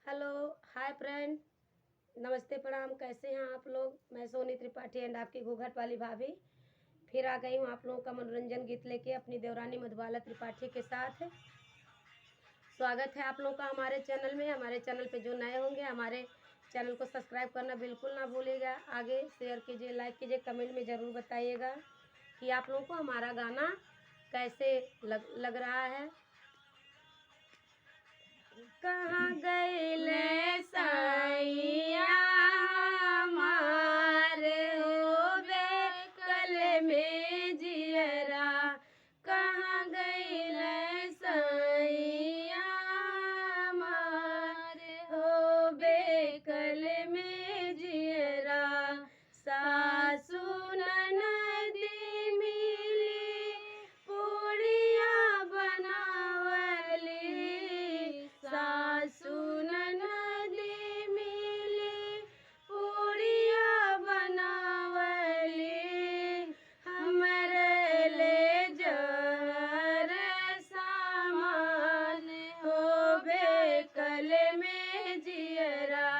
Hello, hi friend, नमस्ते प्रणाम। कैसे हैं आप लोग? मैं सोनी त्रिपाठी एंड आपकी घूंघट वाली भाभी फिर आ गई हूँ आप लोगों का मनोरंजन गीत लेके अपनी देवरानी मधुबाला त्रिपाठी के साथ। स्वागत है आप लोगों का हमारे चैनल में। हमारे चैनल पे जो नए होंगे हमारे चैनल को सब्सक्राइब करना बिल्कुल ना भूलिएगा। आगे शेयर कीजिए, लाइक कीजिए, कमेंट में ज़रूर बताइएगा कि आप लोगों को हमारा गाना कैसे लग रहा है। कहाँ गइले सैया हमार होवे कल में जियरा, कहाँ गइले सैया हमार होवे कल में जियरा। सासु ननदी मिली पूड़िया बनावली, सासु ननदी मिली पूड़िया बनावली। हमरे ले जर सामान होवे कल में जियरा,